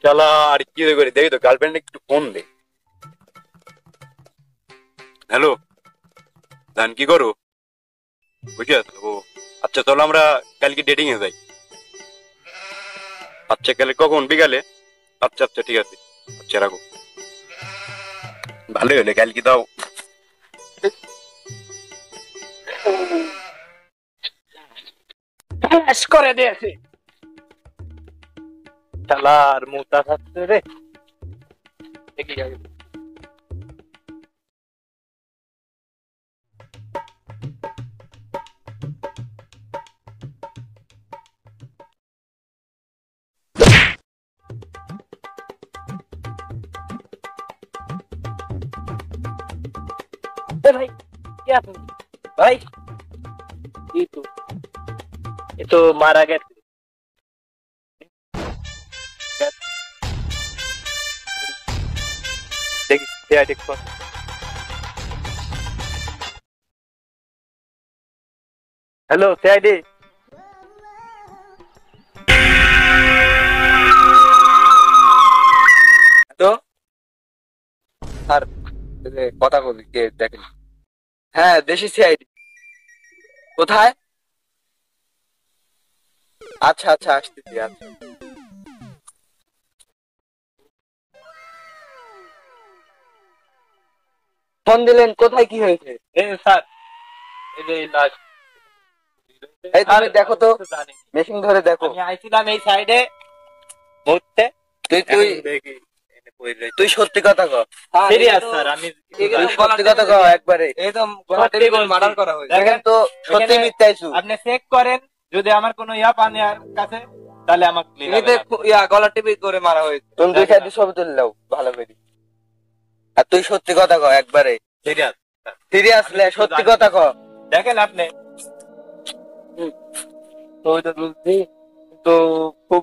শালা আর কি করে দেখি তো গার্লফ্রেন্ড একটু ফোন দে। হ্যালো জান, কি করো? বুঝে ও আচ্ছা, চলো আমরা কালকে ডেটিং এ যাই। আচ্ছা কালে কখন? বিকালে? আচ্ছা আচ্ছা ঠিক আছে, আচ্ছা রাখো। ভালোই হলে কালকে দাও। করে দিয়েছি শালার মুতা থাকছে রে। দেখি আগে भाई क्या तुम भाई ये तो मारा गया देखो हेलो सीआईडी তো স্যার কথা বলি কে দেখেন। হ্যাঁ দেশি সিআইডি। কোথায়? আচ্ছা আচ্ছা আসতেছি। আচ্ছা ফোন দিলেন, কোথায় কি হয়েছে? স্যার এই তুমি দেখো তো, মেশিন ধরে দেখো। আমি আইছিলাম এই সাইডে মুহূর্তে। তুই তুই তুই সত্যি কথা কর। সিরিয়াস স্যার, আমি সত্যি কথা কর একবারে। একদম গলাটি মার্ডার করা হয়েছে। দেখেন তো সত্যি মিথ্যাইছু। আপনি চেক করেন, যদি আমার কোনো ইয়া পান আর কাছে তাহলে আমাকে ইয়া গলা টিপি করে মারা হয়েছে। তুমি দুই সাইডে ছবি তুলে নাও ভালো করে। আর তুই সত্যি কথা কর একবারে। সিরিয়াস সিরিয়াস লে সত্যি কথা কর। দেখেন আপনি তো ওইটা বলছি তো খুব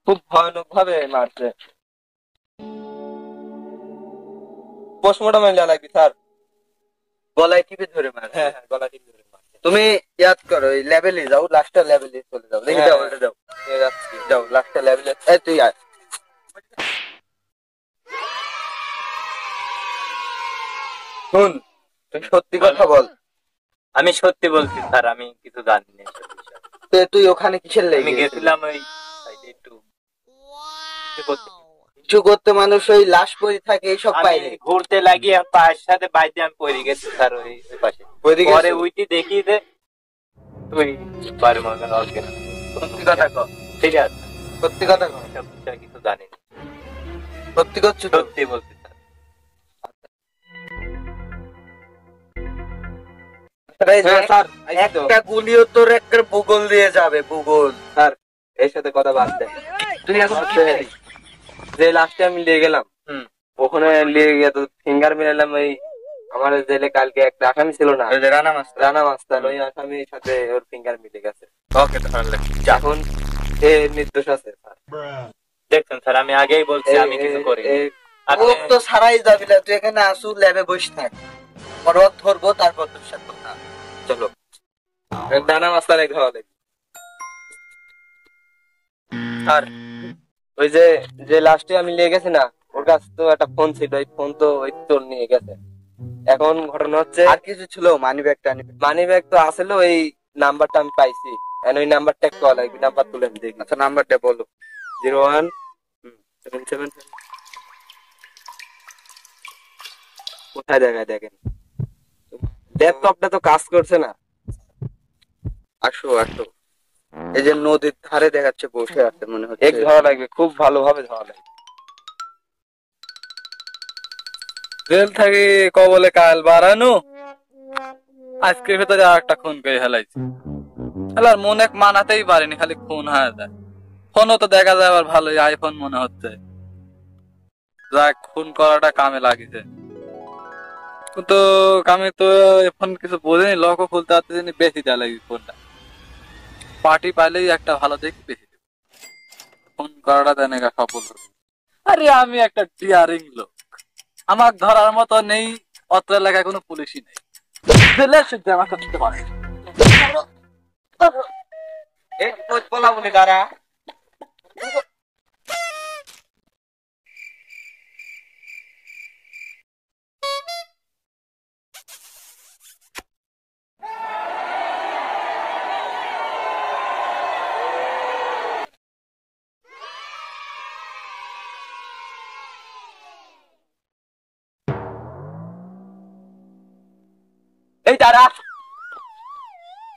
খুব ভয়ানক ভাবে মারছে। পোস্টমর্টম লাগবে স্যার। গলায় টিপে ধরে মার। হ্যাঁ হ্যাঁ গলায় টিপে ধরে মার। তুমি ইয়াদ করো, ওই লেভেলে যাও, লাস্টটা লেভেলে চলে যাও। দেখি যাও ওটা যাও যাও লাস্টটা লেভেলে। এই তুই আয়। শুন তুই সত্যি কথা বল। আমি সত্যি বলছি স্যার, আমি কিছু জানি না। তুই ওখানে কিসের লেগে? আমি গেছিলাম ওই একটু কিছু করতে, মানুষ ওই লাশ পড়ে থাকে এইসব পাইনি। ঘুরতে লাগিয়ে পায়ের সাথে বাইতে আমি পড়ে গেছি স্যার ওই পাশে। পরে উইটি দেখি যে তুই বাড়ি মগন অজ্ঞান। সত্যি কথা কর। ঠিক আছে সত্যি কথা কর। কিছু জানি না। সত্যি করছো? সত্যি বলছি স্যার। একটা গুলিও তোর একটা ভূগোল দিয়ে যাবে। ভূগোল স্যার এর সাথে কথা বাদ দে। তুই এখন যে লাস্টে আমি নিয়ে গেলাম ওখানে নিয়ে গিয়ে তো ফিঙ্গার মিলালাম। ওই আমার জেলে কালকে একটা আসামি ছিল না, রানা মাস্তান, ওই আসামির সাথে ওর ফিঙ্গার মিলে গেছে। এখন সে নির্দোষ আছে স্যার। দেখছেন স্যার, আমি আগেই বলছি আমি কিছু করি। তো ছাড়াই যাবি না, তুই এখানে আসু ল্যাবে বসে থাক। পরবত ধরবো তারপর তোর সাথে কথা। চলো রানা মাস্তান এক ধরা দেখি। স্যার ওই যে যে লাস্টে আমি নিয়ে গেছি না, ওর কাছে তো একটা ফোন ছিল, ওই ফোন তো ওই তোর নিয়ে গেছে। এখন ঘটনা হচ্ছে আর কিছু ছিল? মানি ব্যাগ তো আসলে ওই নাম্বারটা আমি পাইছি। ওই নাম্বারটা একটু লাগবে, নাম্বার তুলে দেখি। আচ্ছা নাম্বারটা বলো। 0177। কোথায় দেখায় দেখেন, ল্যাপটপটা তো কাজ করছে না। আসো আসো, এই যে নদীর ধারে দেখাচ্ছে বসে আছে মনে হচ্ছে। এক ধরা লাগবে, খুব ভালোভাবে ধরা লাগবে। জেল থেকে কবলে কাল বাড়ানো, আজকের ভেতরে আর একটা খুন করে ফেলাইছে। খেলার মনে মানাতেই পারেনি, খালি খুন হয়ে যায়। ফোনও তো দেখা যায় আবার ভালোই আইফোন মনে হচ্ছে। যাক খুন করাটা কামে লাগিছে, কিন্তু কামে তো এখন কিছু বোঝেনি। লকও খুলতে পারতেছি, বেশি দেওয়া লাগবে ফোনটা। পার্টি পাইলেই একটা ভালো দেখি বেশি দেব। ফোন করাটা দেন সফল হবে। আরে আমি একটা ডিয়ারিং লোক, আমার ধরার মতো নেই। অত্র এলাকায় কোনো পুলিশই নেই। আমাকে দিতে পারে বলা বলি তারা দাঁড়া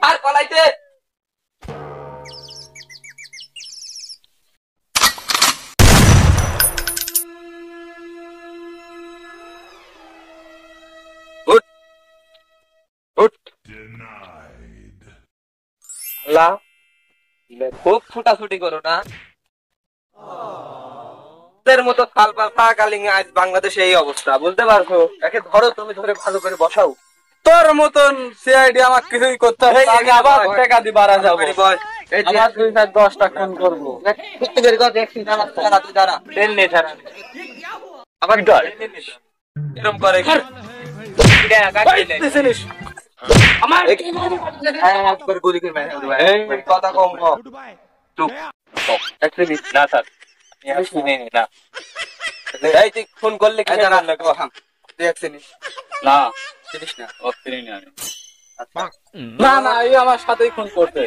আর পালাইতে উঠ উঠ আল্লাহ খুব ছুটাছুটি করো না মতো থাকাকালীন আজ বাংলাদেশে এই অবস্থা বুঝতে পারছো একে ধরো তুমি ধরে ভালো করে বসাও তোর মতন সিআইডি আমার কিছুই করতে হবে না, আমি আবার টাকা দিয়ে বাড়া যাবো আবার 2-10টা খুন করবো আবার ডর এরকম করে আমার একবার গুলি করে মেরে দেবো কথা কম কম চুপ না স্যার না এই তুই ফোন করলে কি না তুই এক চিনিস না চিনিস না ও চিনি না আমি। না না এই আমার সাথেই খুন করতে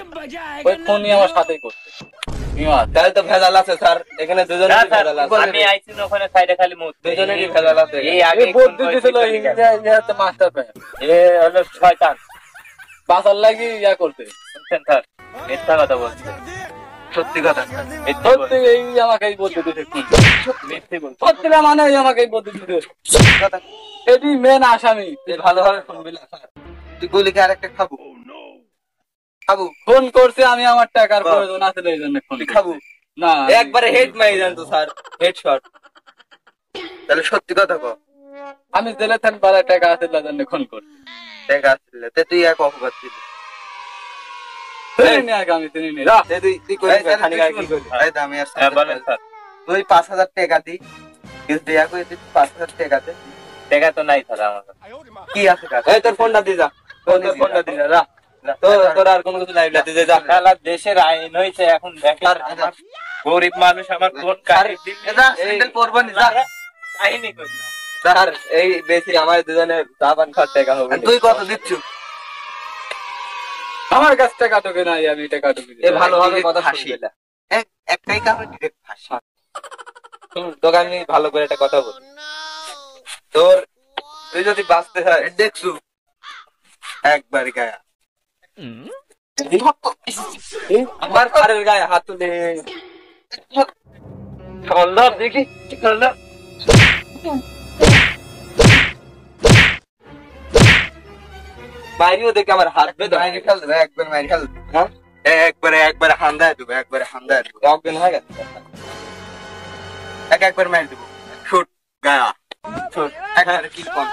ওই খুনই আমার সাথেই করতে তাহলে তো ভেজাল আছে স্যার এখানে দুজনেরই ভেজাল আছে আমি আইছি না ওখানে সাইডে খালি মুখ দুজনেরই ভেজাল আছে এই আগে বুদ্ধি দিছিল ইংরেজি মাস্টার প্ল্যান এ হলো শয়তান বাসার লাগি ইয়া করতে শুনছেন স্যার মিথ্যা কথা বলছে সত্যি কথা সত্যি এই আমাকে এই বুদ্ধি দিতে মিথ্যে বলছে সত্যি না মানে এই আমাকে এই বুদ্ধি দিতে এটি মেন আসামি ভালোভাবে শুনবি না স্যার তুই গুলিকে আরেকটা খাবো খাবো ফোন করছে আমি আমার টাকার প্রয়োজন আছে এই জন্য ফোন খাবো না একবারে হেড মারি জানতো স্যার হেডশট তাহলে সত্যি কথা কও আমি জেলে থান পারে টাকা আছে তার জন্য ফোন করছি দেখা আসলে তে তুই এক অপবাদ দিলি চিনি নি আগে আমি চিনি নি রা তে তুই কই খানি গায় কি করলি এই দামি আর স্যার বলেন স্যার তুই 5000 টাকা দি কিস দেয়া কই তুই 5000 টাকা দে টাকা তো নাই স্যার আমার কি আছে কাছে এই তোর ফোনটা দি যা তোর ফোনটা দি যা তো তোর আর কোনো কিছু নাই না তুই যা খেলা দেশের আইন হইছে এখন দেখ আর গরিব মানুষ আমার ফোন কাটি দিলি না স্যান্ডেল পরব না যা আইনি কই স্যার এই বেশি আমার দুজনে দাবান খাট টাকা হবে তুই কত দিচ্ছু আমার কাছ টাকা টোকে নাই আমি টাকা টোকে এ ভালোভাবে কথা শুনবিলা একটাই কারণে ডিরেক্ট ফাঁসি তোকে আমি ভালো করে একটা কথা বল তোর তুই যদি বাঁচতে হয় দেখছু একবার গায়া আমার পারের গায়ে হাত তুলে খল্লার দেখি খল্লার মারিও দেখে আমার হাত বেঁধে মারি ফেল দেবে একবার মারি ফেল হ্যাঁ একবারে হান্দায় দেবো একবারে হান্দায় দেবো অজ্ঞান হয়ে গেছে একবার মারি দেবো শুট গায়া শুট একবারে কি কম